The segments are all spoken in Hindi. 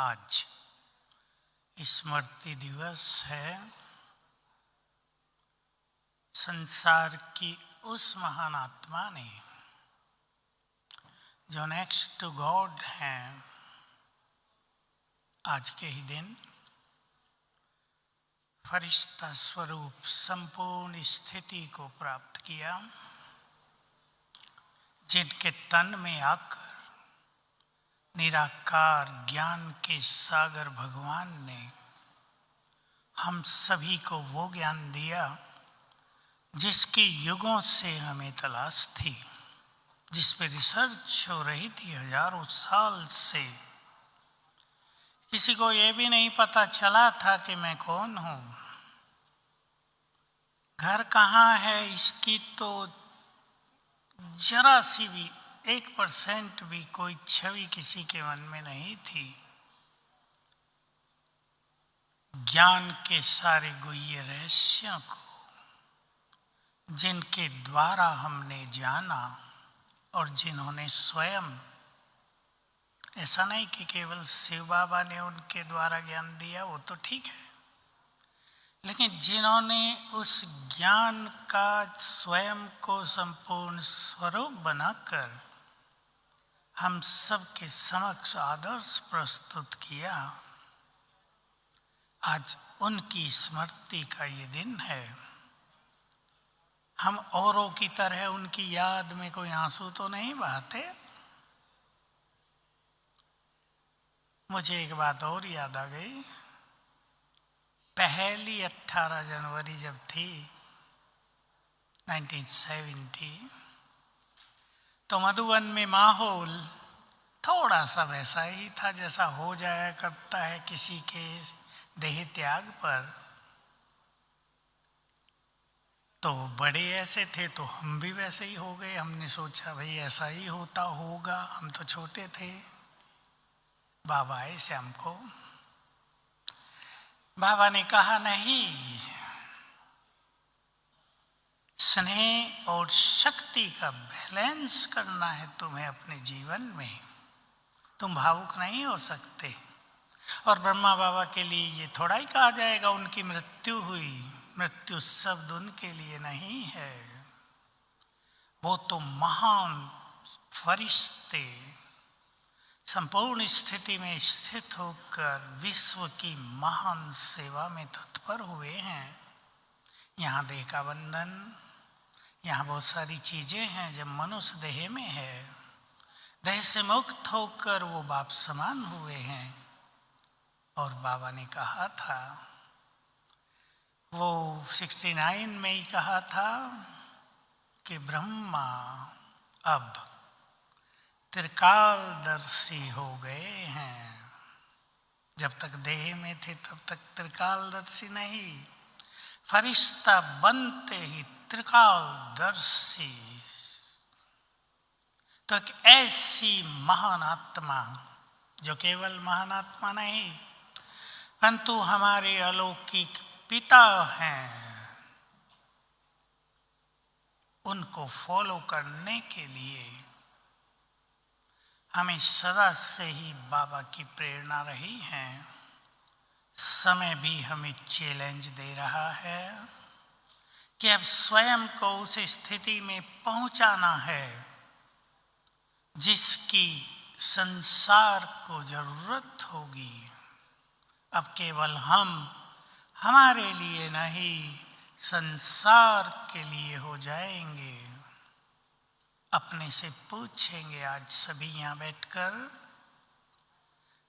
आज स्मृति दिवस है संसार की उस महान आत्मा ने जो नेक्स्ट टू गॉड हैं, आज के ही दिन फरिश्ता स्वरूप संपूर्ण स्थिति को प्राप्त किया, जिनके तन में आकर निराकार ज्ञान के सागर भगवान ने हम सभी को वो ज्ञान दिया जिसकी युगों से हमें तलाश थी, जिस पे रिसर्च हो रही थी हजारों साल से। किसी को ये भी नहीं पता चला था कि मैं कौन हूँ, घर कहाँ है, इसकी तो जरा सी भी 1% भी कोई छवि किसी के मन में नहीं थी। ज्ञान के सारे गुह्य रहस्यों को जिनके द्वारा हमने जाना और जिन्होंने स्वयं, ऐसा नहीं कि केवल शिव बाबा ने उनके द्वारा ज्ञान दिया, वो तो ठीक है, लेकिन जिन्होंने उस ज्ञान का स्वयं को संपूर्ण स्वरूप बनाकर हम सबके समक्ष आदर्श प्रस्तुत किया, आज उनकी स्मृति का ये दिन है। हम औरों की तरह उनकी याद में कोई आंसू तो नहीं बहाते। मुझे एक बात और याद आ गई। पहली 18 जनवरी जब थी 1970, तो मधुबन में माहौल थोड़ा सा वैसा ही था जैसा हो जाया करता है किसी के देह त्याग पर। तो बड़े ऐसे थे तो हम भी वैसे ही हो गए। हमने सोचा भाई ऐसा ही होता होगा, हम तो छोटे थे। बाबा आए श्याम को, बाबा ने कहा नहीं, स्नेह और शक्ति का बैलेंस करना है तुम्हें अपने जीवन में, तुम भावुक नहीं हो सकते। और ब्रह्मा बाबा के लिए ये थोड़ा ही कहा जाएगा उनकी मृत्यु हुई, मृत्यु शब्द उनके लिए नहीं है। वो तो महान फरिश्ते संपूर्ण स्थिति में स्थित होकर विश्व की महान सेवा में तत्पर हुए हैं। यहाँ देह का बंधन, यहाँ बहुत सारी चीजें हैं जब मनुष्य देह में है, देह से मुक्त होकर वो बाप समान हुए हैं। और बाबा ने कहा था, वो 69 में ही कहा था कि ब्रह्मा अब त्रिकालदर्शी हो गए हैं। जब तक देह में थे तब तक त्रिकालदर्शी नहीं, फरिश्ता बनते ही त्रिकालदर्शी। तो एक ऐसी महान आत्मा जो केवल महान आत्मा नहीं परंतु हमारे अलौकिक पिता हैं, उनको फॉलो करने के लिए हमें सदा से ही बाबा की प्रेरणा रही है। समय भी हमें चैलेंज दे रहा है कि अब स्वयं को उस स्थिति में पहुंचाना है जिसकी संसार को जरूरत होगी। अब केवल हम हमारे लिए नहीं, संसार के लिए हो जाएंगे। अपने से पूछेंगे आज सभी यहाँ बैठकर,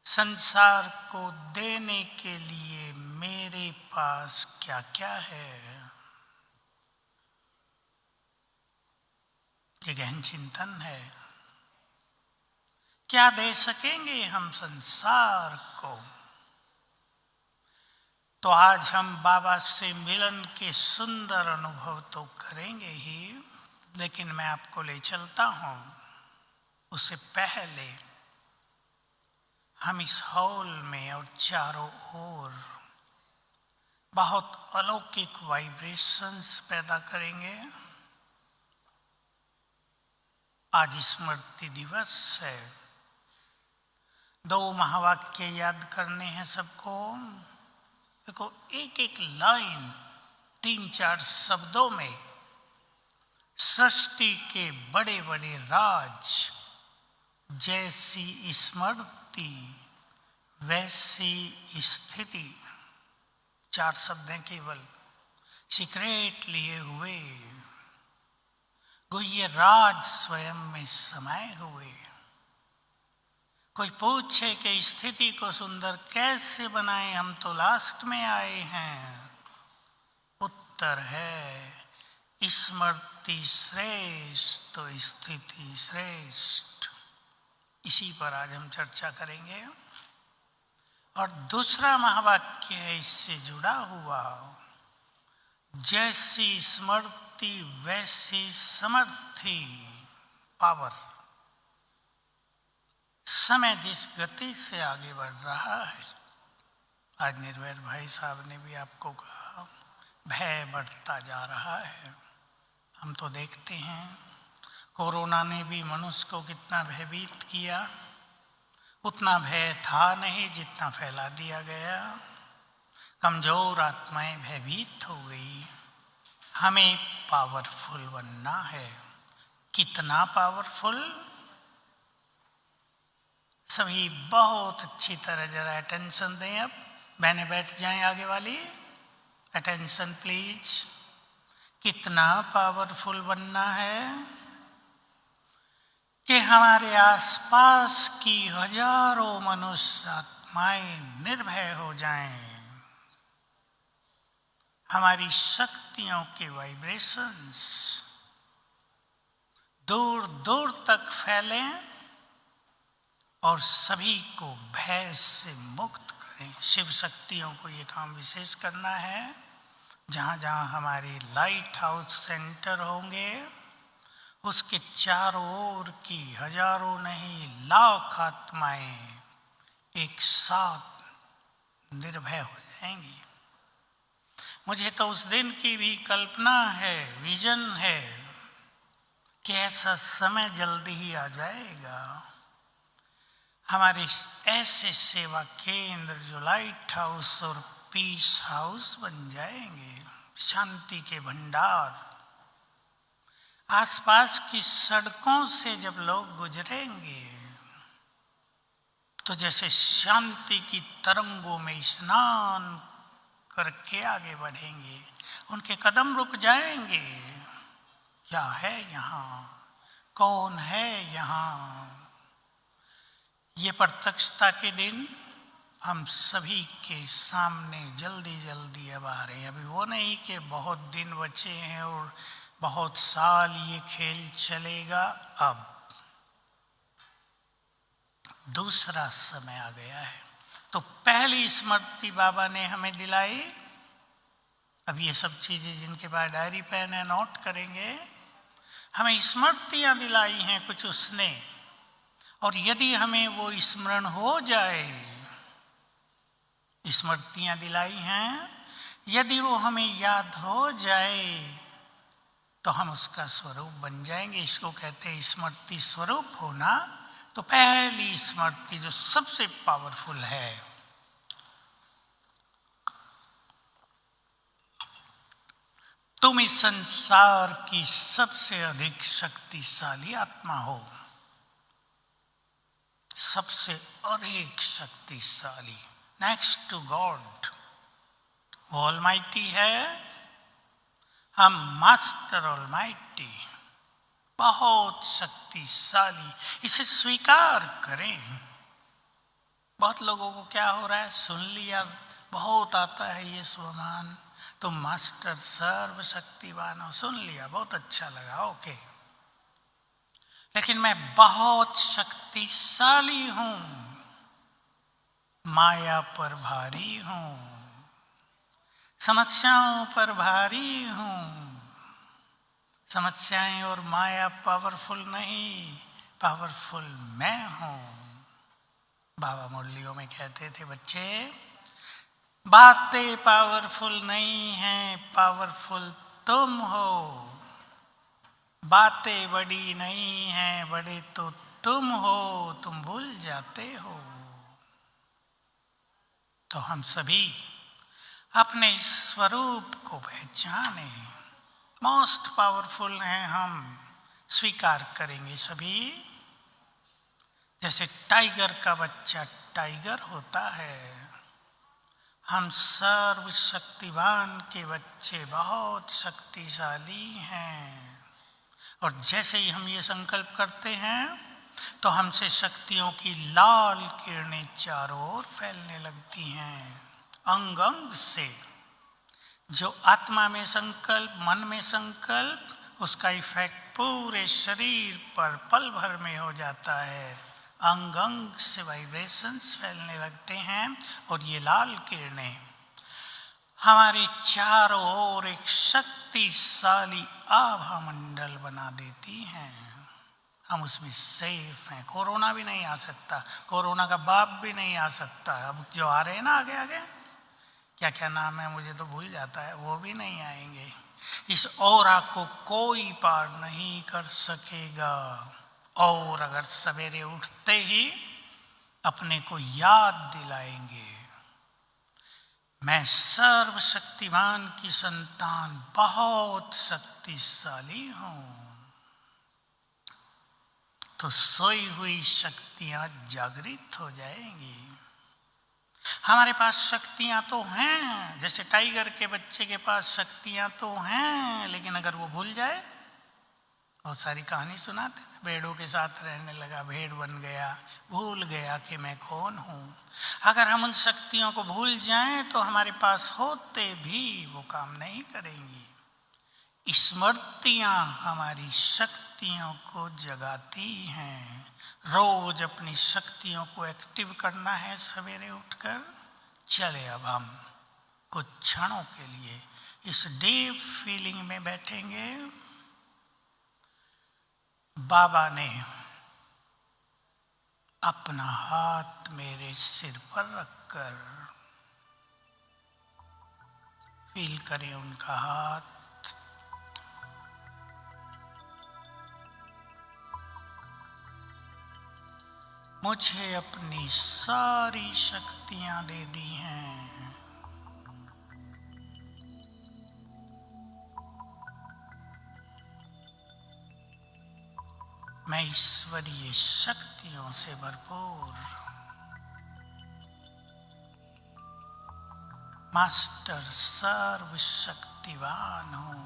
संसार को देने के लिए मेरे पास क्या क्या है। ये गहन चिंतन है। क्या दे सकेंगे हम संसार को? तो आज हम बाबा से मिलन के सुंदर अनुभव तो करेंगे ही, लेकिन मैं आपको ले चलता हूँ। उससे पहले हम इस हॉल में और चारों ओर बहुत अलौकिक वाइब्रेशंस पैदा करेंगे। आज स्मृति दिवस है। दो महावाक्य याद करने हैं सबको। देखो, एक एक लाइन 3-4 शब्दों में सृष्टि के बड़े बड़े राज जैसी स्मृति वैसी स्थिति, 4 शब्द हैं केवल, सीक्रेट लिए हुए, गुह्य राज स्वयं में समाये हुए। कोई पूछे कि स्थिति को सुंदर कैसे बनाए, हम तो लास्ट में आए हैं। उत्तर है स्मृति श्रेष्ठ तो स्थिति श्रेष्ठ। इसी पर आज हम चर्चा करेंगे। और दूसरा महावाक्य है इससे जुड़ा हुआ, जैसी स्मृति वैसी समर्थी पावर। समय जिस गति से आगे बढ़ रहा है, आज निर्वैर भाई साहब ने भी आपको कहा, भय बढ़ता जा रहा है। हम तो देखते हैं कोरोना ने भी मनुष्य को कितना भयभीत किया। उतना भय था नहीं जितना फैला दिया गया। कमजोर आत्माएं भयभीत हो गई। हमें पावरफुल बनना है। कितना पावरफुल? सभी बहुत अच्छी तरह जरा अटेंशन दें। अब बहने बैठ जाएं आगे वाली, अटेंशन प्लीज। कितना पावरफुल बनना है कि हमारे आसपास की हजारों मनुष्य आत्माएं निर्भय हो जाएं। हमारी शक्तियों के वाइब्रेशंस दूर दूर तक फैलें और सभी को भय से मुक्त करें। शिव शक्तियों को ये काम विशेष करना है। जहाँ जहाँ हमारे लाइट हाउस सेंटर होंगे, उसके चारों ओर की हजारों नहीं लाख आत्माएं एक साथ निर्भय हो जाएंगी। मुझे तो उस दिन की भी कल्पना है, विजन है कि ऐसा समय जल्दी ही आ जाएगा। हमारे ऐसे सेवा केंद्र जो लाइट हाउस और पीस हाउस बन जाएंगे, शांति के भंडार। आसपास की सड़कों से जब लोग गुजरेंगे तो जैसे शांति की तरंगों में स्नान करके आगे बढ़ेंगे। उनके कदम रुक जाएंगे। क्या है यहाँ? कौन है यहाँ? ये प्रत्यक्षता के दिन हम सभी के सामने जल्दी जल्दी अब आ रहे हैं। अभी वो नहीं कि बहुत दिन बचे हैं और बहुत साल ये खेल चलेगा। अब दूसरा समय आ गया है। तो पहली स्मृति बाबा ने हमें दिलाई। अब ये सब चीजें जिनके पास डायरी पेन है नोट करेंगे। हमें स्मृतियां दिलाई हैं कुछ उसने, और यदि हमें वो स्मरण हो जाए, स्मृतियां दिलाई हैं, यदि वो हमें याद हो जाए तो हम उसका स्वरूप बन जाएंगे। इसको कहते हैं स्मृति स्वरूप होना। तो पहली स्मृति जो सबसे पावरफुल है, तुम इस संसार की सबसे अधिक शक्तिशाली आत्मा हो। सबसे अधिक शक्तिशाली, नेक्स्ट टू गॉड। वो ऑलमाइटी है, हम मास्टर ऑलमाइटी, बहुत शक्तिशाली। इसे स्वीकार करें। बहुत लोगों को क्या हो रहा है, सुन लिया, बहुत आता है ये स्वमान, तुम मास्टर सर्वशक्तिवान हो, सुन लिया, बहुत अच्छा लगा, ओके, लेकिन मैं बहुत शक्तिशाली हूं, माया पर भारी हूं, समस्याओं पर भारी हूं। समस्याएं और माया पावरफुल नहीं, पावरफुल मैं हूं। बाबा मुरलियों में कहते थे, बच्चे बातें पावरफुल नहीं हैं, पावरफुल तुम हो। बातें बड़ी नहीं हैं, बड़े तो तुम हो, तुम भूल जाते हो। तो हम सभी अपने स्वरूप को पहचाने। मोस्ट पावरफुल हैं हम, स्वीकार करेंगे सभी। जैसे टाइगर का बच्चा टाइगर होता है, हम सर्वशक्तिवान के बच्चे बहुत शक्तिशाली हैं। और जैसे ही हम ये संकल्प करते हैं तो हमसे शक्तियों की लाल किरणें चारों ओर फैलने लगती हैं, अंग अंग से। जो आत्मा में संकल्प, मन में संकल्प, उसका इफेक्ट पूरे शरीर पर पल भर में हो जाता है। अंग अंग से वाइब्रेशंस फैलने लगते हैं और ये लाल किरणें हमारे चारों ओर एक शक्तिशाली आभा मंडल बना देती हैं। हम उसमें सेफ हैं, कोरोना भी नहीं आ सकता, कोरोना का बाप भी नहीं आ सकता। अब जो आ रहे हैं ना आगे आगे, क्या क्या नाम है मुझे तो भूल जाता है, वो भी नहीं आएंगे। इस ऑरा को कोई पार नहीं कर सकेगा। और अगर सवेरे उठते ही अपने को याद दिलाएंगे, मैं सर्वशक्तिमान की संतान बहुत शक्तिशाली हूं, तो सोई हुई शक्तियां जागृत हो जाएंगी। हमारे पास शक्तियां तो हैं, जैसे टाइगर के बच्चे के पास शक्तियां तो हैं, लेकिन अगर वो भूल जाए, बहुत सारी कहानी सुनाते हैं, भेड़ों के साथ रहने लगा, भेड़ बन गया, भूल गया कि मैं कौन हूं। अगर हम उन शक्तियों को भूल जाएं तो हमारे पास होते भी वो काम नहीं करेंगी। स्मृतियां हमारी शक्तियों को जगाती हैं। रोज अपनी शक्तियों को एक्टिव करना है। सवेरे उठकर चले, अब हम कुछ क्षणों के लिए इस डीप फीलिंग में बैठेंगे। बाबा ने अपना हाथ मेरे सिर पर रखकर, फील करें उनका हाथ। मुझे अपनी सारी शक्तियां दे दी हैं। मैं ईश्वरीय शक्तियों से भरपूर मास्टर सर्वशक्तिवान हूं।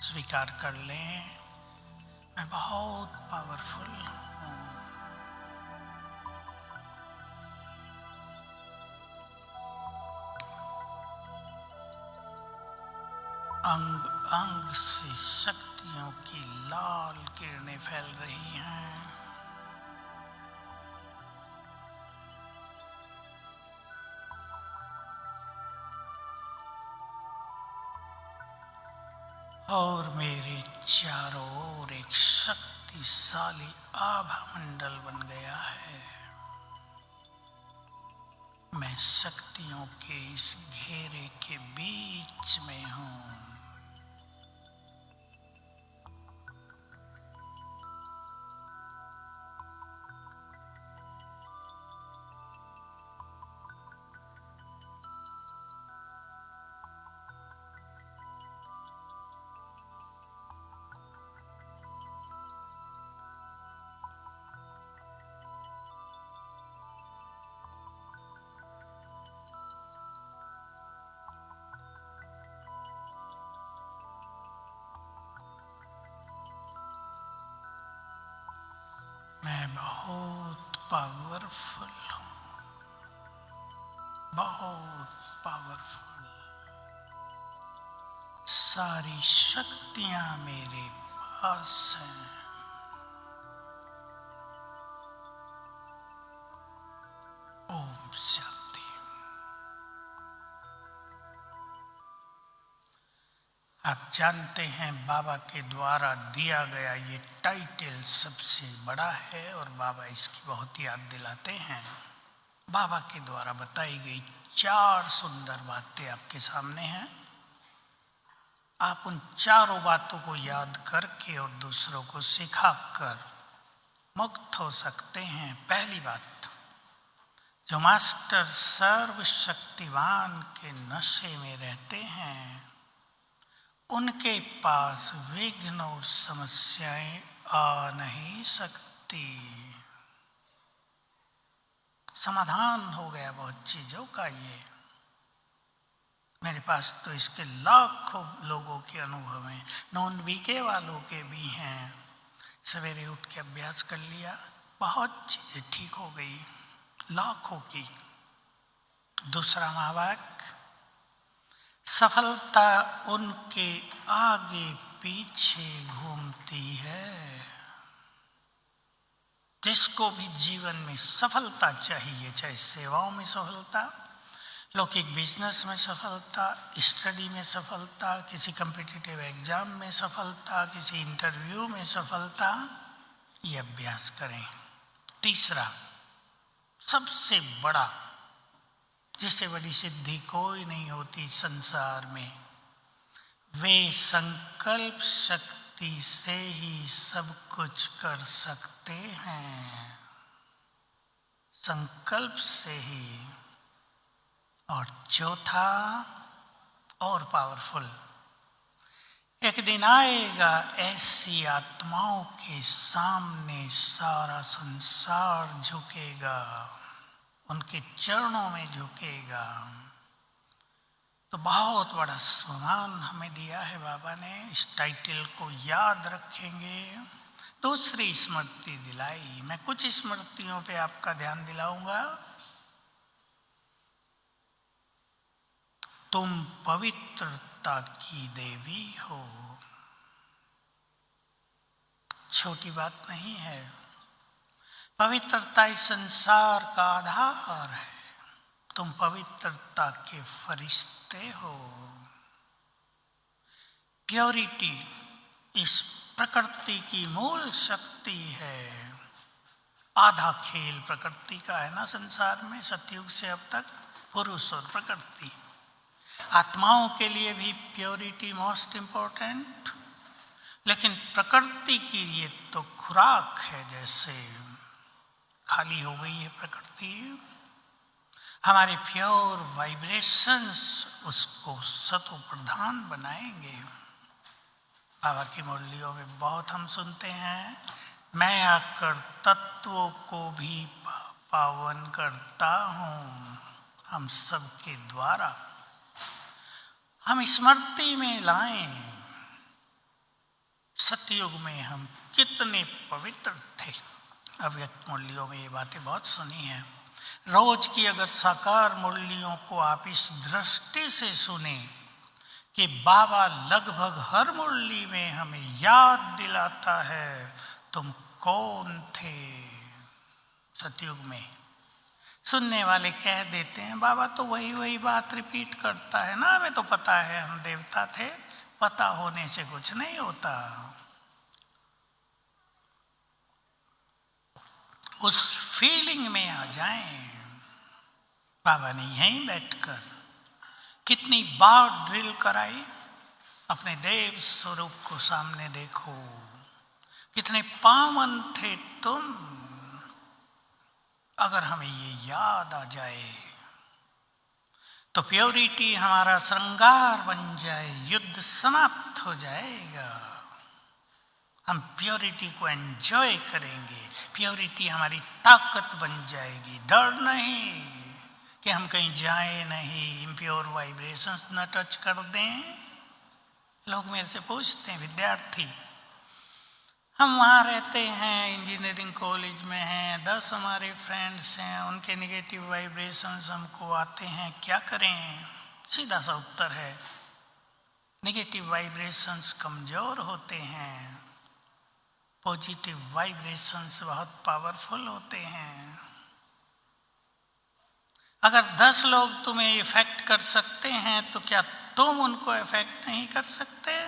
स्वीकार कर लें, मैं बहुत पावरफुल हूं। अंग अंग से शक्तियों की लाल किरणें फैल रही हैं। और मेरे चारों ओर एक शक्तिशाली आभा मंडल बन गया है। मैं शक्तियों के इस घेरे के बीच में हूं। मैं बहुत पावरफुल हूं, बहुत पावरफुल। सारी शक्तियां मेरे पास हैं। ओम शांति। आप जानते हैं बाबा के द्वारा दिया गया ये टाइटल सबसे बड़ा है और बाबा इसकी बहुत याद दिलाते हैं। बाबा के द्वारा बताई गई 4 सुंदर बातें आपके सामने हैं। आप उन चारों बातों को याद करके और दूसरों को सिखाकर मुक्त हो सकते हैं। पहली बात, जो मास्टर सर्वशक्तिवान के नशे में रहते हैं उनके पास विघ्न और समस्याएं आ नहीं सकती। समाधान हो गया बहुत चीजों का। ये मेरे पास तो इसके लाखों लोगों के अनुभव हैं, नॉन बीके वालों के भी हैं। सवेरे उठ के अभ्यास कर लिया, बहुत चीजें ठीक हो गई, लाखों की। दूसरा महावाक्य, सफलता उनके आगे पीछे घूमती है। जिसको भी जीवन में सफलता चाहिए, चाहे सेवाओं में सफलता, लौकिक बिजनेस में सफलता, स्टडी में सफलता, किसी कॉम्पिटिटिव एग्जाम में सफलता, किसी इंटरव्यू में सफलता, ये अभ्यास करें। तीसरा, सबसे बड़ा, जिससे बड़ी सिद्धि कोई नहीं होती संसार में, वे संकल्प शक्ति से ही सब कुछ कर सकते हैं। संकल्प से ही। और चौथा और पावरफुल, एक दिन आएगा ऐसी आत्माओं के सामने सारा संसार झुकेगा, उनके चरणों में झुकेगा। तो बहुत बड़ा सम्मान हमें दिया है बाबा ने, इस टाइटल को याद रखेंगे। दूसरी स्मृति दिलाई, मैं कुछ स्मृतियों पे आपका ध्यान दिलाऊंगा। तुम पवित्रता की देवी हो। छोटी बात नहीं है। पवित्रता इस संसार का आधार है। तुम पवित्रता के फरिश्ते हो। प्योरिटी इस प्रकृति की मूल शक्ति है। आधा खेल प्रकृति का है ना संसार में, सतयुग से अब तक, पुरुष और प्रकृति। आत्माओं के लिए भी प्योरिटी मोस्ट इम्पोर्टेंट, लेकिन प्रकृति की ये तो खुराक है। जैसे खाली हो गई है प्रकृति, हमारे प्योर वाइब्रेशंस उसको सतो प्रधान बनाएंगे। बाबा की मुरलियों में बहुत हम सुनते हैं, मैं आकर तत्वों को भी पावन करता हूँ हम सबके द्वारा। हम स्मृति में लाएं, सतयुग में हम कितने पवित्र थे। अव्यक्त मुरलियों में ये बातें बहुत सुनी हैं। रोज की अगर साकार मुरलियों को आप इस दृष्टि से सुने कि बाबा लगभग हर मुरली में हमें याद दिलाता है तुम कौन थे सतयुग में। सुनने वाले कह देते हैं बाबा तो वही बात रिपीट करता है ना, हमें तो पता है हम देवता थे। पता होने से कुछ नहीं होता। उस फीलिंग में आ जाएं। बाबा ने यहीं बैठकर कितनी बार ड्रिल कराई, अपने देव स्वरूप को सामने देखो, कितने पावन थे तुम। अगर हमें ये याद आ जाए तो प्योरिटी हमारा श्रृंगार बन जाए, युद्ध समाप्त हो जाएगा। हम प्योरिटी को एंजॉय करेंगे, प्योरिटी हमारी ताकत बन जाएगी। डर नहीं कि हम कहीं जाए नहीं, इम्प्योर वाइब्रेशंस न टच कर दें। लोग मेरे से पूछते हैं, विद्यार्थी हम वहाँ रहते हैं, इंजीनियरिंग कॉलेज में हैं, 10 हमारे फ्रेंड्स हैं, उनके नेगेटिव वाइब्रेशंस हमको आते हैं, क्या करें? सीधा सा उत्तर है, नेगेटिव वाइब्रेशंस कमज़ोर होते हैं, पॉजिटिव वाइब्रेशंस बहुत पावरफुल होते हैं। अगर 10 लोग तुम्हें इफेक्ट कर सकते हैं तो क्या तुम उनको इफेक्ट नहीं कर सकते?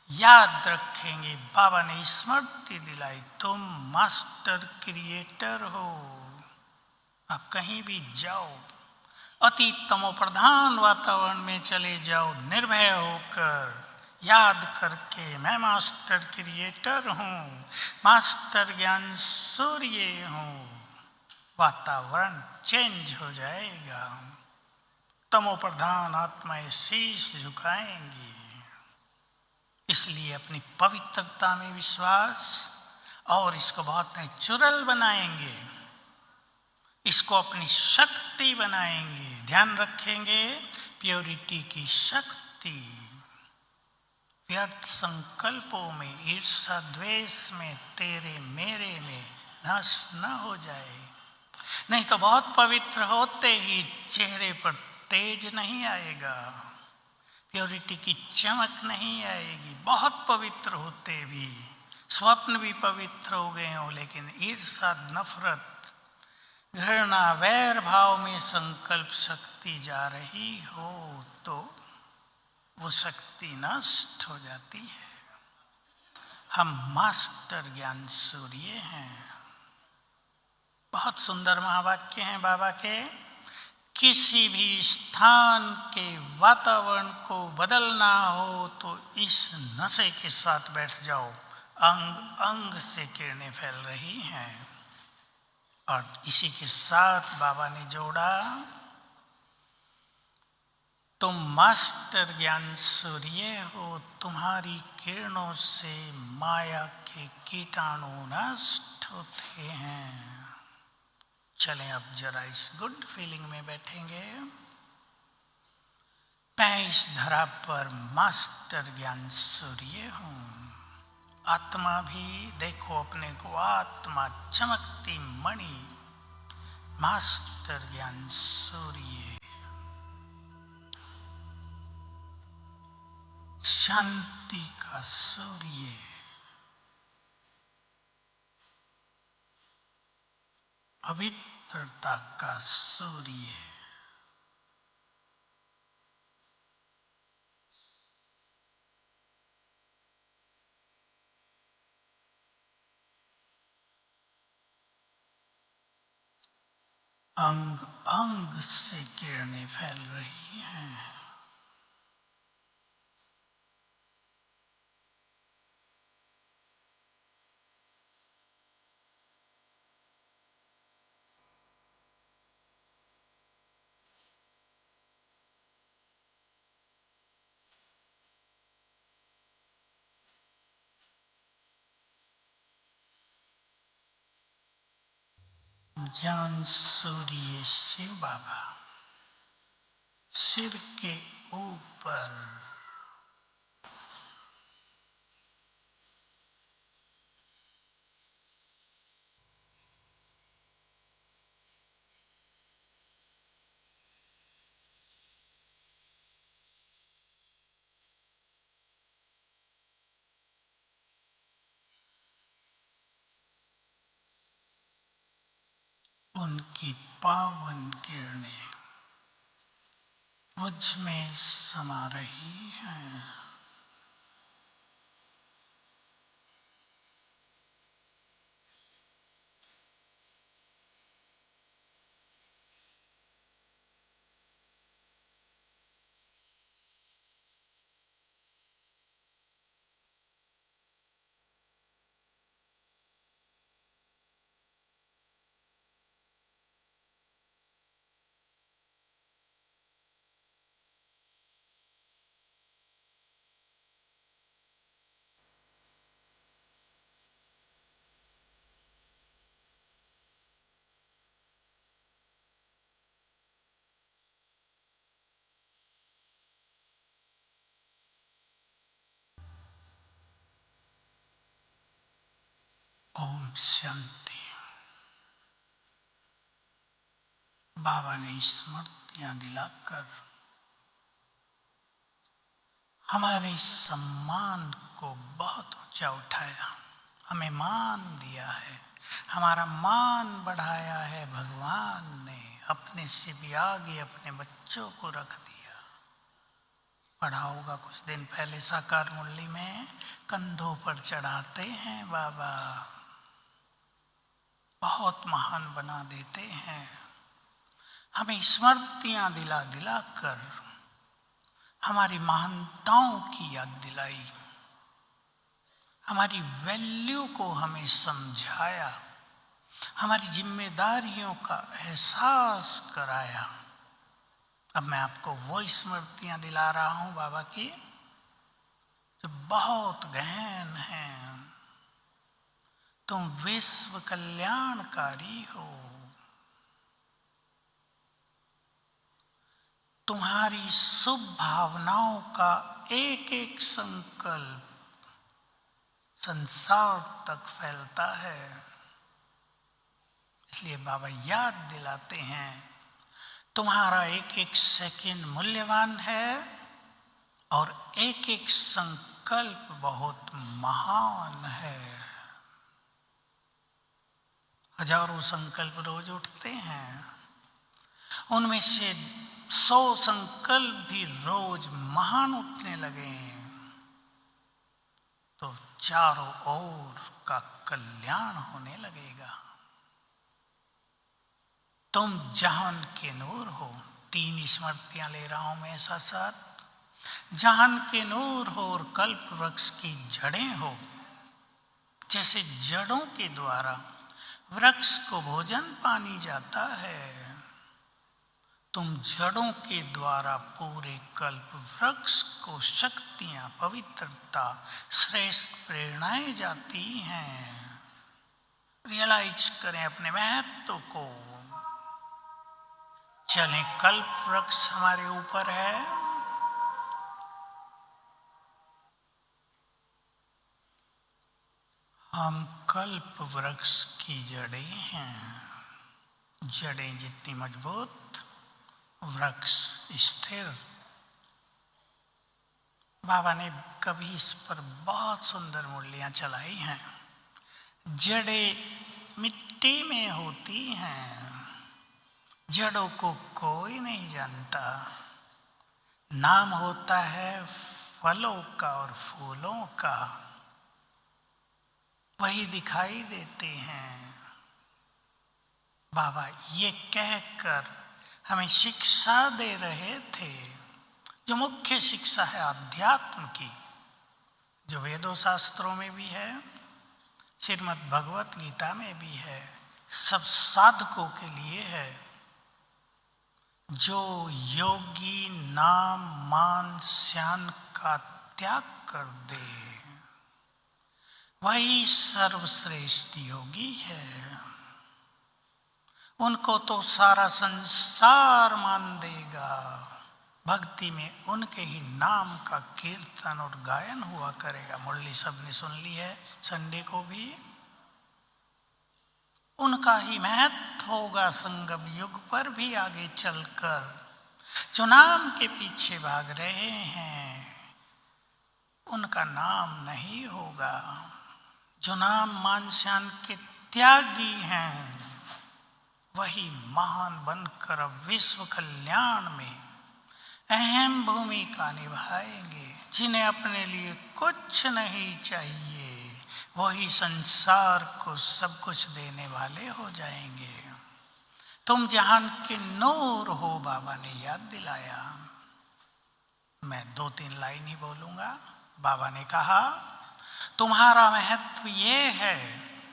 याद रखेंगे, बाबा ने स्मृति दिलाई, तुम मास्टर क्रिएटर हो। आप कहीं भी जाओ, अति तमो प्रधान वातावरण में चले जाओ, निर्भय होकर याद करके मैं मास्टर क्रिएटर हूँ, मास्टर ज्ञान सूर्य हूँ। वातावरण चेंज हो जाएगा, तमो प्रधान आत्माएं शीश झुकाएंगी। इसलिए अपनी पवित्रता में विश्वास और इसको बहुत नेचुरल बनाएंगे, इसको अपनी शक्ति बनाएंगे। ध्यान रखेंगे प्योरिटी की शक्ति, व्यर्थ संकल्पों में, ईर्ष्या द्वेष में, तेरे मेरे में नष्ट न हो जाए। नहीं तो बहुत पवित्र होते ही चेहरे पर तेज नहीं आएगा, प्योरिटी की चमक नहीं आएगी। बहुत पवित्र होते भी, स्वप्न भी पवित्र हो गए हो, लेकिन ईर्ष्या, नफरत, घृणा, वैर भाव में संकल्प शक्ति जा रही हो तो वो शक्ति नष्ट हो जाती है। हम मास्टर ज्ञान सूर्य हैं। बहुत सुंदर महावाक्य हैं बाबा के। किसी भी स्थान के वातावरण को बदलना हो तो इस नशे के साथ बैठ जाओ, अंग अंग से किरणें फैल रही हैं। और इसी के साथ बाबा ने जोड़ा, तुम मास्टर ज्ञान सूर्य हो, तुम्हारी किरणों से माया के कीटाणु नष्ट होते हैं। चलें अब जरा इस गुड फीलिंग में बैठेंगे। मैं इस धरा पर मास्टर ज्ञान सूर्य हूँ। आत्मा भी देखो अपने को, आत्मा चमकती मणि, मास्टर ज्ञान सूर्य, शांति का सूर्य, पवित्रता का सूर्य। अंग अंग से किरणें फैल रही हैं। ज्ञान सूर्य शिव बाबा सिर के ऊपर, उनकी पावन किरणें मुझ में समा रही हैं। ओम शांति। बाबा ने स्मृतियां दिलाकर हमारे सम्मान को बहुत ऊंचा उठाया, हमें मान दिया है, हमारा मान बढ़ाया है। भगवान ने अपने से भी आगे अपने बच्चों को रख दिया। पढ़ा होगा कुछ दिन पहले साकार मुरली में, कंधों पर चढ़ाते हैं बाबा, बहुत महान बना देते हैं। हमें स्मृतियां दिला दिला कर हमारी महानताओं की याद दिलाई, हमारी वैल्यू को हमें समझाया, हमारी जिम्मेदारियों का एहसास कराया। अब मैं आपको वो स्मृतियां दिला रहा हूं बाबा की जो बहुत गहन हैं। तुम विश्व कल्याणकारी हो। तुम्हारी शुभ भावनाओं का एक एक संकल्प संसार तक फैलता है। इसलिए बाबा याद दिलाते हैं, तुम्हारा एक एक सेकंड मूल्यवान है और एक एक संकल्प बहुत महान है। हजारों संकल्प रोज उठते हैं, उनमें से 100 संकल्प भी रोज महान उठने लगे तो चारों ओर का कल्याण होने लगेगा। तुम जहान के नूर हो। 3 स्मृतियां ले रहा हूं मैं साथ साथ। जहान के नूर हो और कल्प वृक्ष की जड़ें हो। जैसे जड़ों के द्वारा वृक्ष को भोजन पानी जाता है, तुम जड़ों के द्वारा पूरे कल्प वृक्ष को शक्तियां, पवित्रता, श्रेष्ठ प्रेरणाएं जाती हैं। रियलाइज करें अपने महत्व को। चलें, कल्प वृक्ष हमारे ऊपर है। हम कल्प वृक्ष की जड़ें हैं। जड़ें जितनी मजबूत, वृक्ष स्थिर। बाबा ने कभी इस पर बहुत सुंदर मूल्यां चलाई हैं। जड़ें मिट्टी में होती हैं, जड़ों को कोई नहीं जानता। नाम होता है फलों का और फूलों का, वही दिखाई देते हैं। बाबा ये कहकर हमें शिक्षा दे रहे थे, जो मुख्य शिक्षा है अध्यात्म की, जो वेदों शास्त्रों में भी है, श्रीमद् भगवत गीता में भी है, सब साधकों के लिए है। जो योगी नाम मान श्यान का त्याग कर दे, वही सर्वश्रेष्ठ योगी है। उनको तो सारा संसार मान देगा। भक्ति में उनके ही नाम का कीर्तन और गायन हुआ करेगा। मुरली सबने सुन ली है संडे को भी। उनका ही महत्व होगा संगम युग पर भी आगे चलकर। जो नाम के पीछे भाग रहे हैं उनका नाम नहीं होगा। जो नाम मान श्यान के त्यागी हैं वही महान बनकर अब विश्व कल्याण में अहम भूमिका निभाएंगे। जिन्हें अपने लिए कुछ नहीं चाहिए वही संसार को सब कुछ देने वाले हो जाएंगे। तुम जहान के नूर हो, बाबा ने याद दिलाया। मैं 2-3 लाइन ही बोलूंगा। बाबा ने कहा, तुम्हारा महत्व ये है,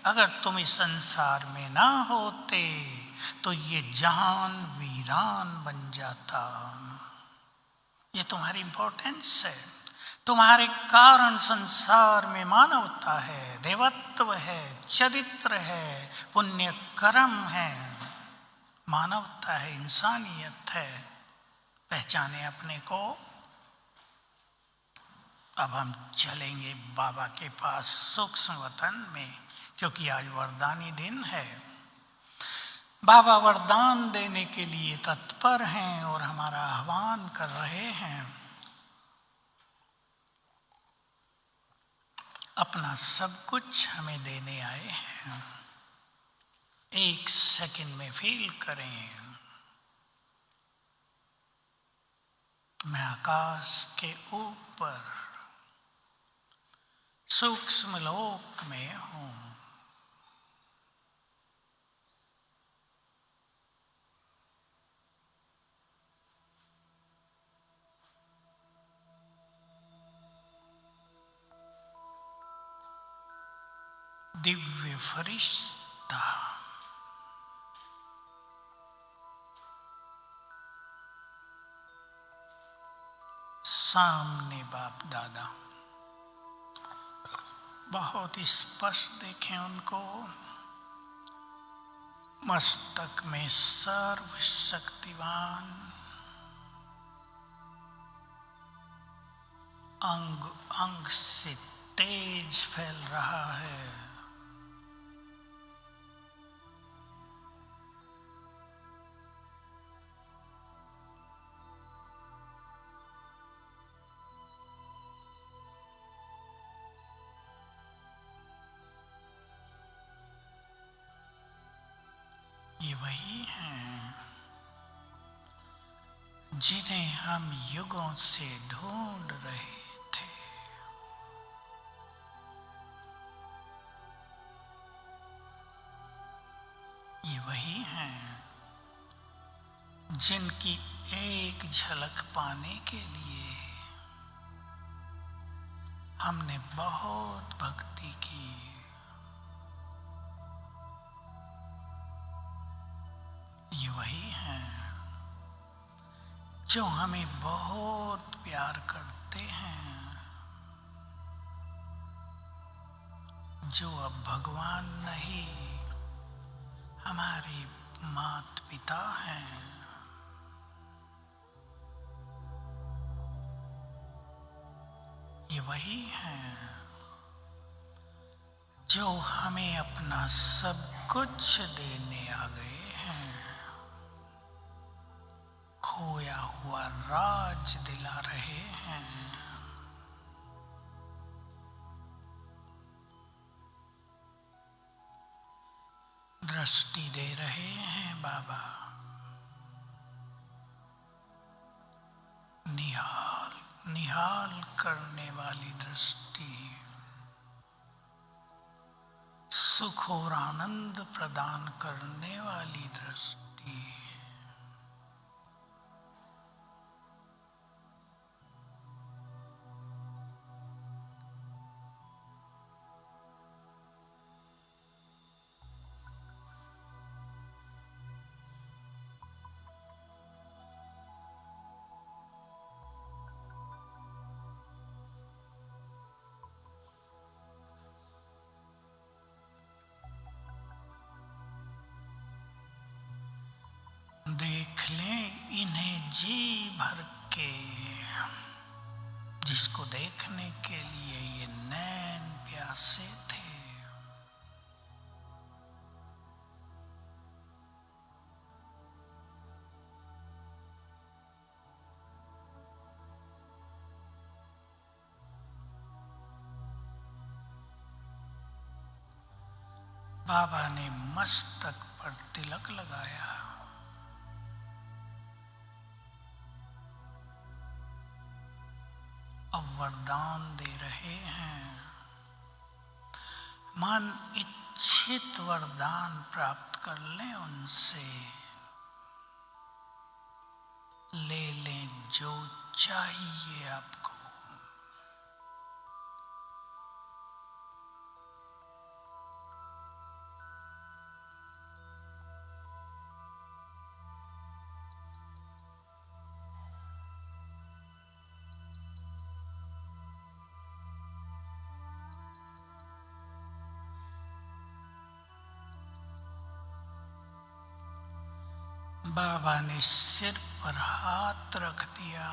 अगर तुम इस संसार में ना होते तो ये जहान वीरान बन जाता। ये तुम्हारी इंपॉर्टेंस है। तुम्हारे कारण संसार में मानवता है, देवत्व है, चरित्र है, पुण्य कर्म है, मानवता है, इंसानियत है। पहचाने अपने को। अब हम चलेंगे बाबा के पास सूक्ष्म वतन में, क्योंकि आज वरदानी दिन है। बाबा वरदान देने के लिए तत्पर हैं और हमारा आह्वान कर रहे हैं। अपना सब कुछ हमें देने आए हैं। 1 सेकंड में फील करें, मैं आकाश के ऊपर सूक्ष्म लोक में हूं। दिव्य फरिश्ता सामने बाप दादा बहुत स्पष्ट देखें उनको। मस्तक में सर्वशक्तिवान, अंग अंग से तेज फैल रहा है। ये वही हैं जिन्हें हम युगों से ढूंढ रहे थे। ये वही हैं जिनकी एक झलक पाने के लिए हमने बहुत भक्ति की। ये वही हैं जो हमें बहुत प्यार करते हैं, जो अब भगवान नहीं हमारे माता पिता हैं। ये वही हैं जो हमें अपना सब कुछ देने आ गए हैं, खोया हुआ राज दिला रहे हैं। दृष्टि दे रहे हैं बाबा, निहाल निहाल करने वाली दृष्टि, सुख और आनंद प्रदान करने वाली दृष्टि। देख लें इन्हें जी भर के, जिसको देखने के लिए ये नैन प्यासे थे। बाबा ने मस्तक पर तिलक लगाया। अब वरदान दे रहे हैं, मन इच्छित वरदान प्राप्त कर लें उनसे, ले लें जो चाहिए आपको। बाबा ने सिर पर हाथ रख दिया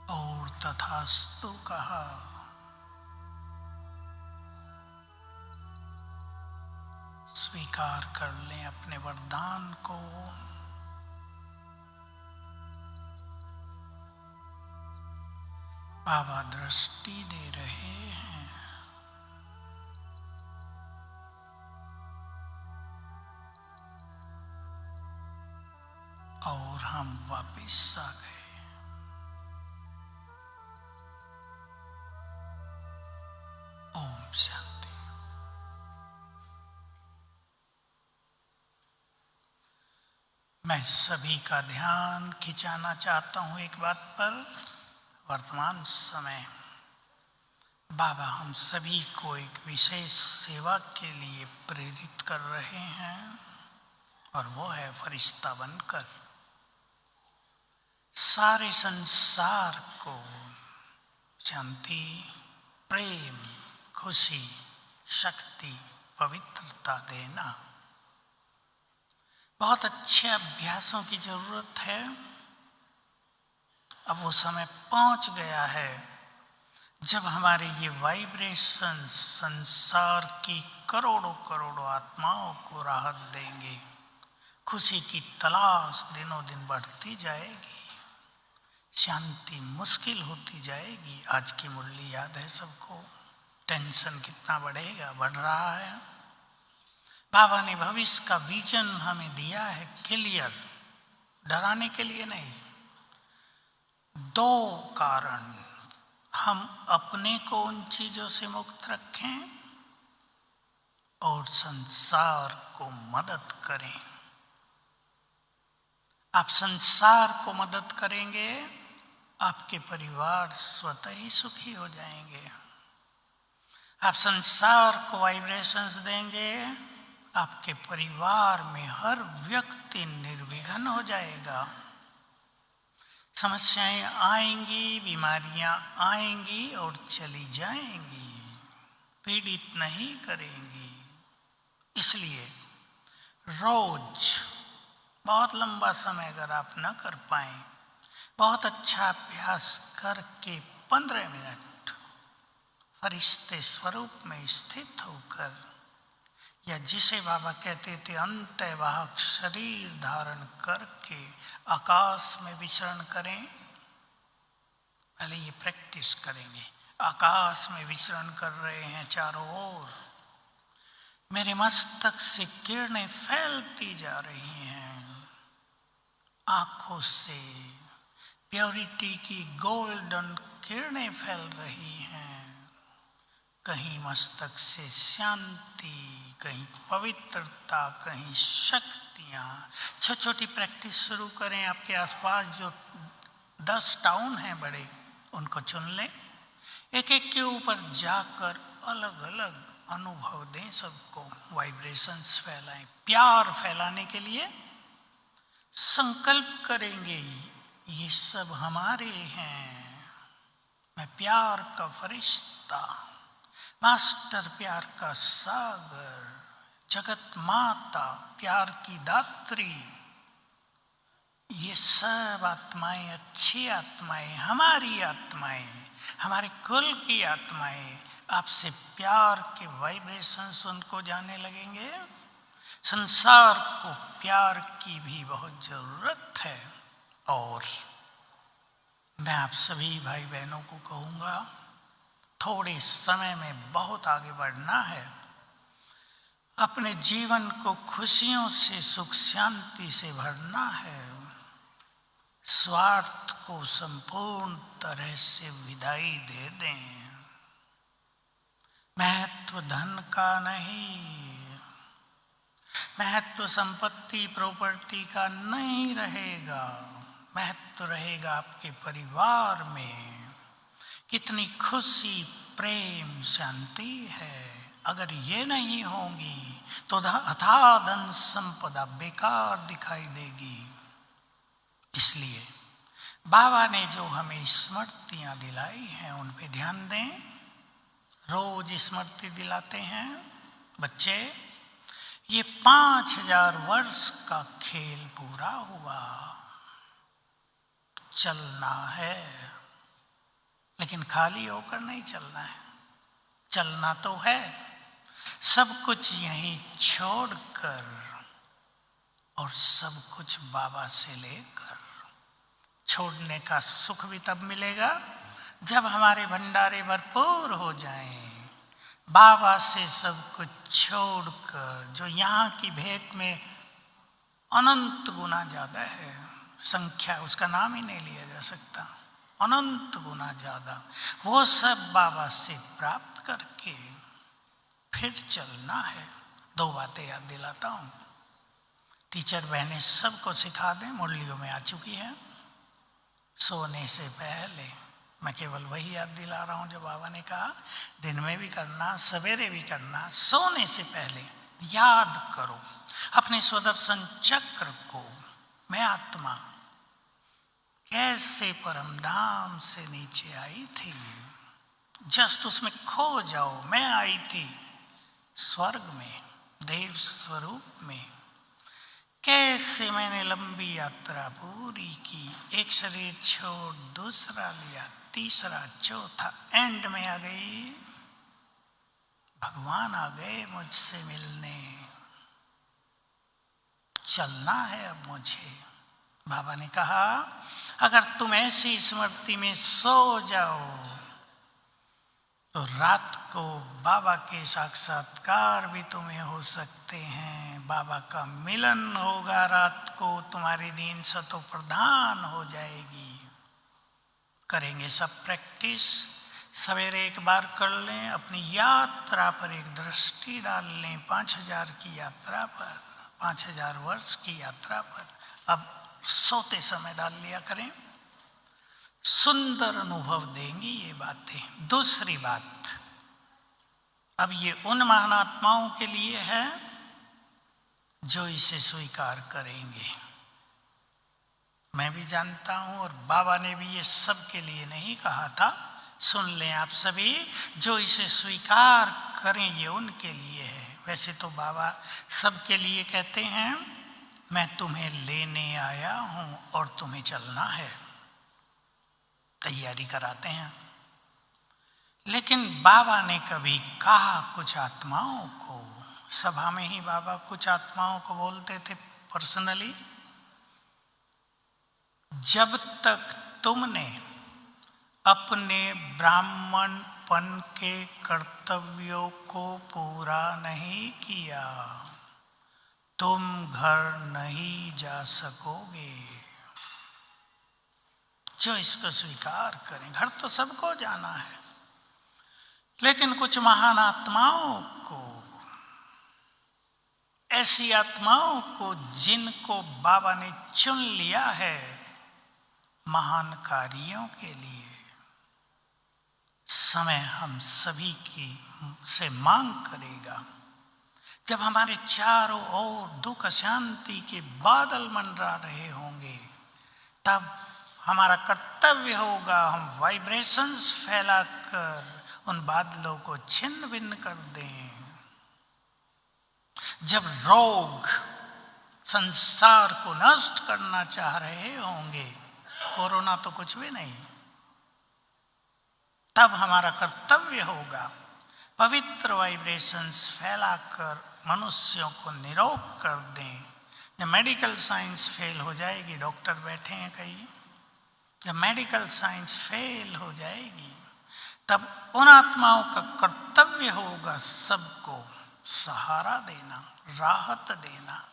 और तथास्तु कहा। स्वीकार कर लें अपने वरदान को। बाबा दृष्टि दे रहे हैं। और हम वापिस आ गए। ओम शांति। मैं सभी का ध्यान खिंचाना चाहता हूं एक बात पर। वर्तमान समय बाबा हम सभी को एक विशेष सेवा के लिए प्रेरित कर रहे हैं और वो है फरिश्ता बनकर सारे संसार को शांति, प्रेम, खुशी, शक्ति, पवित्रता देना। बहुत अच्छे अभ्यासों की जरूरत है। अब वो समय पहुंच गया है जब हमारे ये वाइब्रेशन संसार की करोड़ों करोड़ों आत्माओं को राहत देंगे। खुशी की तलाश दिनों दिन बढ़ती जाएगी, शांति मुश्किल होती जाएगी। आज की मुरली याद है सबको, टेंशन कितना बढ़ेगा, बढ़ रहा है। बाबा ने भविष्य का विजन हमें दिया है क्लियर, डराने के लिए नहीं। 2 कारण, हम अपने को उन चीजों से मुक्त रखें और संसार को मदद करें। आप संसार को मदद करेंगे, आपके परिवार स्वतः ही सुखी हो जाएंगे। आप संसार को वाइब्रेशंस देंगे, आपके परिवार में हर व्यक्ति निर्विघ्न हो जाएगा। समस्याएं आएंगी, बीमारियां आएंगी और चली जाएंगी, पीड़ित नहीं करेंगी। इसलिए रोज बहुत लंबा समय अगर आप न कर पाए, बहुत अच्छा अभ्यास करके 15 मिनट फरिश्ते स्वरूप में स्थित होकर, या जिसे बाबा कहते थे अंतवाहक शरीर धारण करके आकाश में विचरण करें। पहले ये प्रैक्टिस करेंगे। आकाश में विचरण कर रहे हैं चारों ओर, मेरे मस्तक से किरणें फैलती जा रही हैं, आंखों से प्योरिटी की गोल्डन किरणें फैल रही हैं। कहीं मस्तक से शांति, कहीं पवित्रता, कहीं शक्तियाँ। छोटी छोटी प्रैक्टिस शुरू करें। आपके आसपास जो 10 टाउन हैं बड़े, उनको चुन लें। एक एक के ऊपर जाकर अलग अलग अनुभव दें सबको, वाइब्रेशंस फैलाएं। प्यार फैलाने के लिए संकल्प करेंगे, ये सब हमारे हैं। मैं प्यार का फरिश्ता, मास्टर प्यार का सागर, जगत माता प्यार की दात्री, ये सब आत्माएं अच्छी आत्माएं, हमारी आत्माएं, हमारे कुल की आत्माएं आपसे प्यार के वाइब्रेशंस उनको जाने लगेंगे। संसार को प्यार की भी बहुत जरूरत है। और मैं आप सभी भाई बहनों को कहूँगा, थोड़े समय में बहुत आगे बढ़ना है। अपने जीवन को खुशियों से, सुख शांति से भरना है। स्वार्थ को संपूर्ण तरह से विदाई दे दें। महत्व धन का नहीं, महत्व संपत्ति प्रॉपर्टी का नहीं रहेगा। महत्व रहेगा आपके परिवार में कितनी खुशी, प्रेम, शांति है। अगर ये नहीं होंगी तो अथाह धन संपदा बेकार दिखाई देगी। इसलिए बाबा ने जो हमें स्मृतियाँ दिलाई हैं उन पे ध्यान दें। रोज स्मृति दिलाते हैं बच्चे। ये 5000 वर्ष का खेल पूरा हुआ, चलना है, लेकिन खाली होकर नहीं चलना है। चलना तो है, सब कुछ यहीं छोड़कर और सब कुछ बाबा से लेकर। छोड़ने का सुख भी तब मिलेगा जब हमारे भंडारे भरपूर हो जाएं। बाबा से सब कुछ छोड़कर, जो यहाँ की भेंट में अनंत गुना ज़्यादा है, संख्या उसका नाम ही नहीं लिया जा सकता, अनंत गुना ज़्यादा, वो सब बाबा से प्राप्त करके फिर चलना है। 2 बातें याद दिलाता हूँ, टीचर बहनें सबको सिखा दें, मुरलियों में आ चुकी है। सोने से पहले मैं केवल वही याद दिला रहा हूं जो बाबा ने कहा, दिन में भी करना, सवेरे भी करना, सोने से पहले याद करो अपने स्वदर्शन चक्र को। मैं आत्मा कैसे परम धाम से नीचे आई थी, जस्ट उसमें खो जाओ। मैं आई थी स्वर्ग में, देव स्वरूप में। कैसे मैंने लंबी यात्रा पूरी की, एक शरीर छोड़ दूसरा लिया, तीसरा, चौथा, एंड में आ गई, भगवान आ गए मुझसे मिलने। चलना है अब मुझे। बाबा ने कहा, अगर तुम ऐसी स्मृति में सो जाओ तो रात को बाबा के साक्षात्कार भी तुम्हें हो सकते हैं। बाबा का मिलन होगा रात को, तुम्हारी दीन सतो प्रधान हो जाएगी। करेंगे सब प्रैक्टिस। सवेरे एक बार कर लें, अपनी यात्रा पर एक दृष्टि डाल लें, 5000 की यात्रा पर, 5000 वर्ष की यात्रा पर। अब सोते समय डाल लिया करें, सुंदर अनुभव देंगी ये बातें। दूसरी बात, अब ये उन महानात्माओं के लिए है जो इसे स्वीकार करेंगे। मैं भी जानता हूं, और बाबा ने भी ये सब के लिए नहीं कहा था। सुन लें आप सभी, जो इसे स्वीकार करें ये उनके लिए है। वैसे तो बाबा सबके लिए कहते हैं, मैं तुम्हें लेने आया हूं और तुम्हें चलना है, तैयारी कराते हैं। लेकिन बाबा ने कभी कहा कुछ आत्माओं को, सभा में ही बाबा कुछ आत्माओं को बोलते थे पर्सनली, जब तक तुमने अपने ब्राह्मणपन के कर्तव्यों को पूरा नहीं किया तुम घर नहीं जा सकोगे। जो इसको स्वीकार करें, घर तो सबको जाना है, लेकिन कुछ महान आत्माओं को, ऐसी आत्माओं को जिनको बाबा ने चुन लिया है महान कार्यों के लिए, समय हम सभी की से मांग करेगा। जब हमारे चारों ओर दुख शांति के बादल मंडरा रहे होंगे, तब हमारा कर्तव्य होगा हम वाइब्रेशंस फैलाकर उन बादलों को छिन्न भिन्न कर दें। जब रोग संसार को नष्ट करना चाह रहे होंगे, कोरोना तो कुछ भी नहीं, तब हमारा कर्तव्य होगा पवित्र वाइब्रेशंस फैलाकर मनुष्यों को निरोग कर दें। जब मेडिकल साइंस फेल हो जाएगी, डॉक्टर बैठे हैं कई, जब मेडिकल साइंस फेल हो जाएगी, तब उन आत्माओं का कर्तव्य होगा सबको सहारा देना, राहत देना,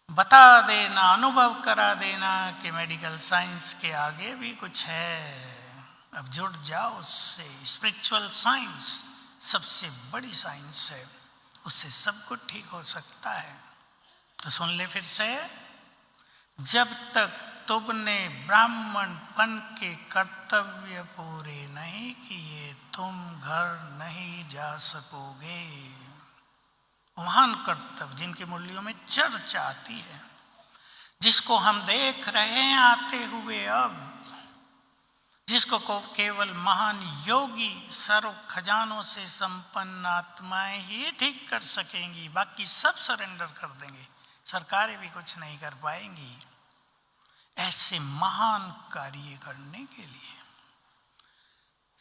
बता देना, अनुभव करा देना कि मेडिकल साइंस के आगे भी कुछ है, अब जुड़ जाओ उससे। स्पिरिचुअल साइंस सबसे बड़ी साइंस है, उससे सब कुछ ठीक हो सकता है। तो सुन ले फिर से, जब तक तुमने ब्राह्मणपन के कर्तव्य पूरे नहीं किए तुम घर नहीं जा सकोगे। महान कर्तव्य जिनके मूल्यों में चर्चा आती है, जिसको हम देख रहे हैं आते हुए, अब जिसको को केवल महान योगी सर्व खजानों से संपन्न आत्माएं ही ठीक कर सकेंगी, बाकी सब सरेंडर कर देंगे, सरकारें भी कुछ नहीं कर पाएंगी। ऐसे महान कार्य करने के लिए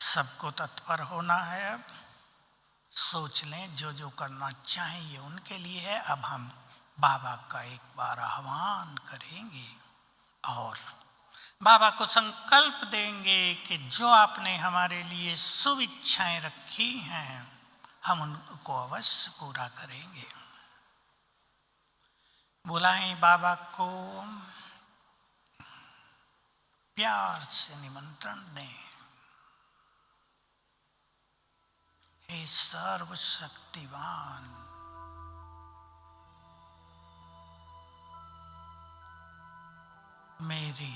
सबको तत्पर होना है। अब सोच लें, जो जो करना चाहें ये उनके लिए है। अब हम बाबा का एक बार आह्वान करेंगे और बाबा को संकल्प देंगे कि जो आपने हमारे लिए शुभ इच्छाएं रखी हैं हम उनको अवश्य पूरा करेंगे। बुलाएं बाबा को, प्यार से निमंत्रण दें। हे सर्वशक्तिवान, मेरे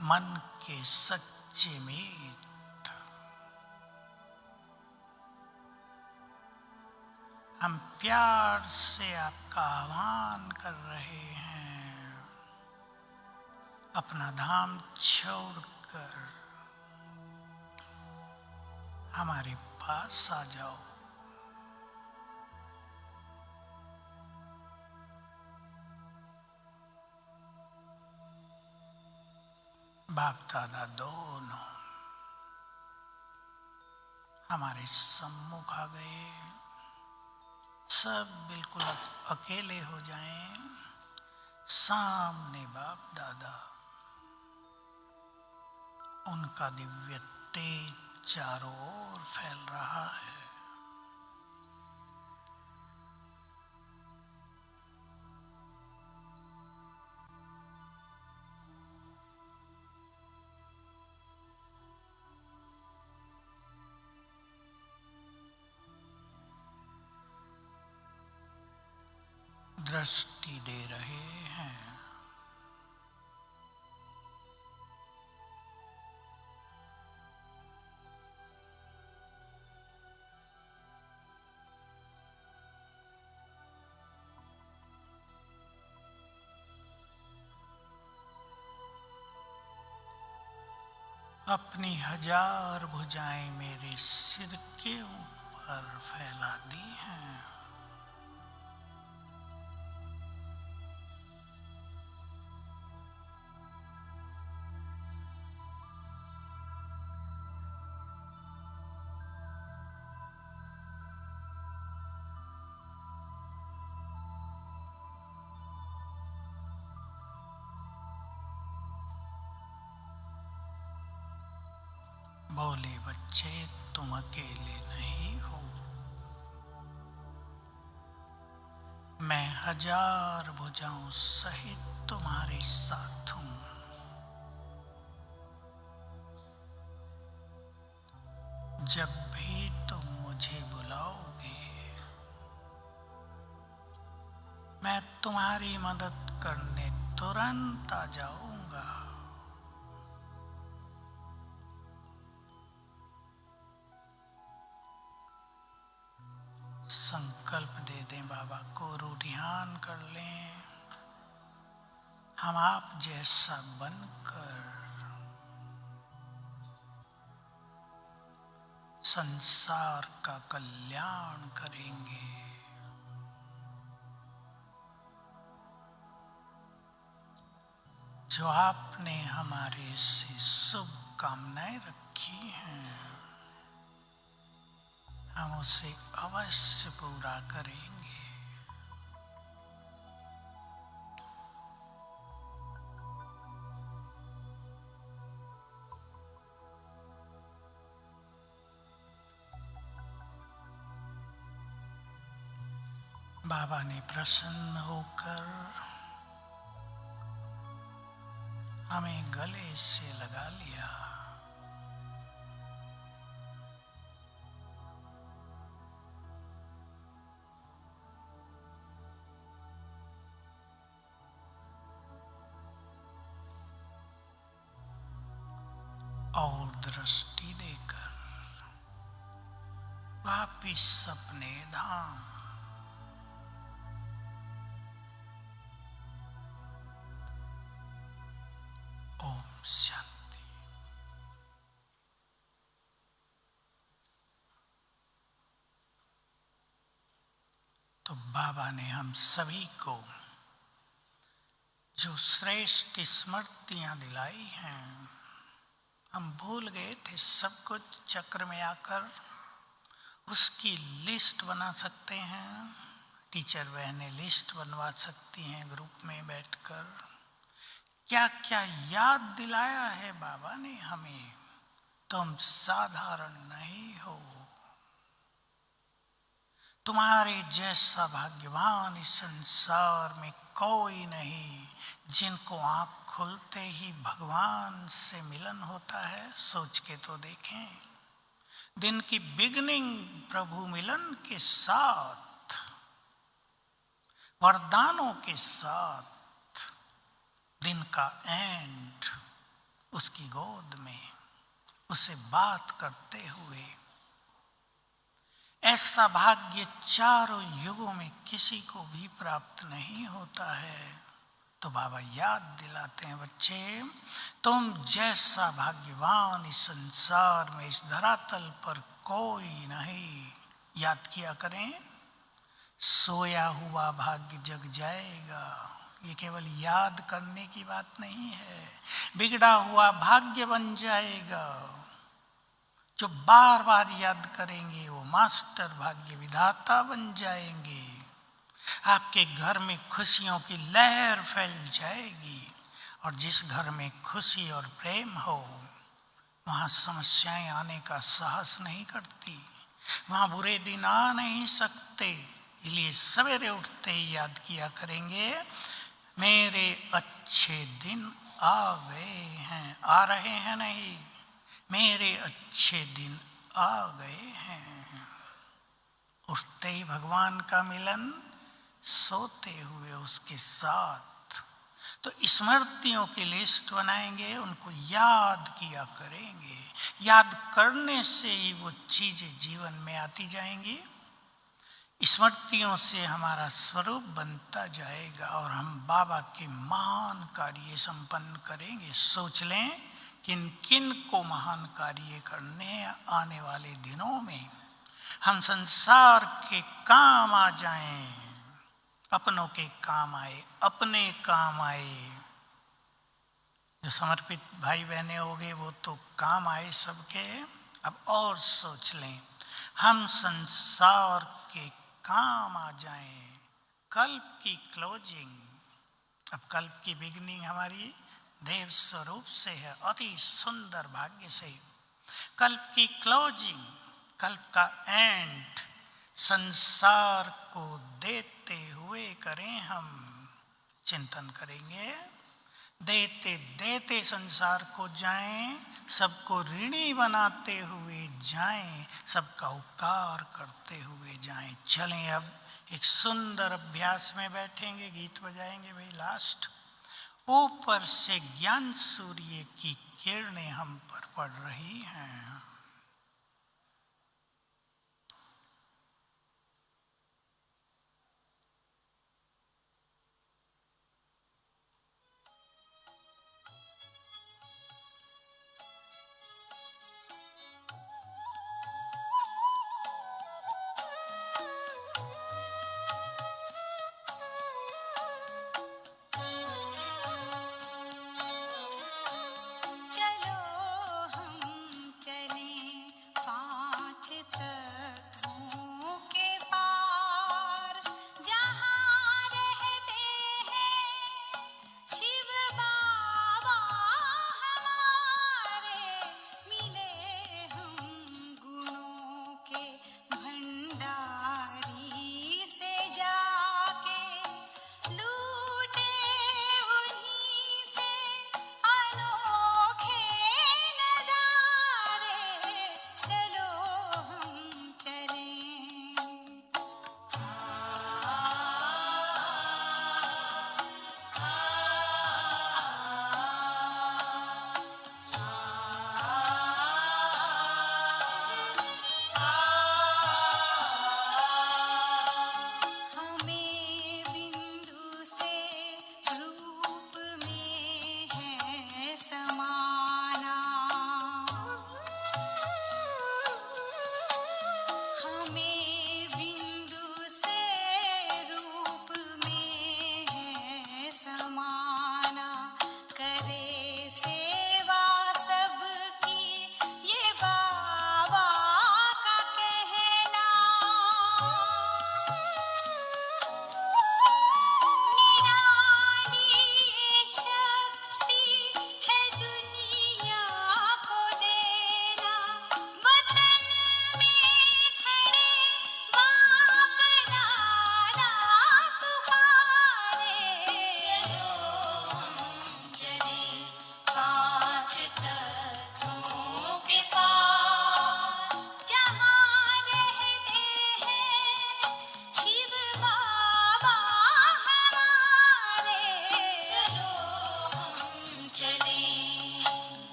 मन के सच्चे सच्चे मीत। हम प्यार से आपका आह्वान कर रहे हैं, अपना धाम छोड़कर हमारे पास आ जाओ। बाप दादा दोनों हमारे सम्मुख आ गए। सब बिल्कुल अकेले हो जाएं। सामने बाप दादा, उनका दिव्य तेज चारों ओर फैल रहा है। दृष्टि दे रहे हैं। अपनी 1000 भुजाएं मेरे सिर के ऊपर फैला दी हैं। बोले बच्चे, तुम अकेले नहीं हो। मैं 1000 भुजाओं सहित तुम्हारे साथ हूं। जब भी तुम मुझे बुलाओगे, मैं तुम्हारी मदद करने तुरंत आ जाऊंगा। संकल्प दे दें बाबा को, रूढ़ियान कर लें, हम आप जैसा बनकर संसार का कल्याण करेंगे। जो आपने हमारे से शुभ कामनाएं रखी हैं, हम उसे अवश्य पूरा करेंगे। बाबा ने प्रसन्न होकर हमें गले से लगा लिया। और दृष्टि देकर वापिस अपने धाम। ओम शांति। तो बाबा ने हम सभी को जो श्रेष्ठ स्मृतियां दिलाई हैं, हम भूल गए थे सब कुछ। चक्र में आकर उसकी लिस्ट बना सकते हैं। टीचर बहनें लिस्ट बनवा सकती हैं ग्रुप में बैठकर। क्या क्या याद दिलाया है बाबा ने हमें। तुम साधारण नहीं हो। तुम्हारे जैसा भाग्यवान इस संसार में कोई नहीं, जिनको आँख खुलते ही भगवान से मिलन होता है। सोच के तो देखें, दिन की बिगनिंग प्रभु मिलन के साथ, वरदानों के साथ, दिन का एंड उसकी गोद में। उससे बात करते हुए। ऐसा भाग्य चारों युगों में किसी को भी प्राप्त नहीं होता है। तो बाबा याद दिलाते हैं, बच्चे तुम जैसा भाग्यवान इस संसार में, इस धरातल पर कोई नहीं। याद किया करें, सोया हुआ भाग्य जग जाएगा। ये केवल याद करने की बात नहीं है, बिगड़ा हुआ भाग्य बन जाएगा। जो बार बार याद करेंगे वो मास्टर भाग्य विधाता बन जाएंगे। आपके घर में खुशियों की लहर फैल जाएगी, और जिस घर में खुशी और प्रेम हो वहाँ समस्याएं आने का साहस नहीं करती, वहाँ बुरे दिन आ नहीं सकते। इसलिए सवेरे उठते ही याद किया करेंगे, मेरे अच्छे दिन आ गए हैं, आ रहे हैं नहीं, मेरे अच्छे दिन आ गए हैं। उठते ही भगवान का मिलन, सोते हुए उसके साथ। तो स्मृतियों की लिस्ट बनाएंगे, उनको याद किया करेंगे। याद करने से ही वो चीजें जीवन में आती जाएंगी। स्मृतियों से हमारा स्वरूप बनता जाएगा और हम बाबा के महान कार्य संपन्न करेंगे। सोच लें किन किन को महान कार्य करने आने वाले दिनों में हम संसार के काम आ जाएं, अपनों के काम आए, अपने काम आए। जो समर्पित भाई बहने हो गए वो तो काम आए सबके। अब और सोच लें, हम संसार के काम आ जाएं। कल्प की क्लोजिंग, अब कल्प की बिगनिंग हमारी देव स्वरूप से है, अति सुंदर भाग्य से। कल्प की क्लोजिंग, कल्प का एंड संसार को देते हुए करें। हम चिंतन करेंगे, देते देते संसार को जाएं, सबको ऋणी बनाते हुए जाएं, सबका उपकार करते हुए जाएं। चलें अब एक सुंदर अभ्यास में बैठेंगे, गीत बजाएंगे भाई लास्ट। ऊपर से ज्ञान सूर्य की किरणें हम पर पड़ रही हैं।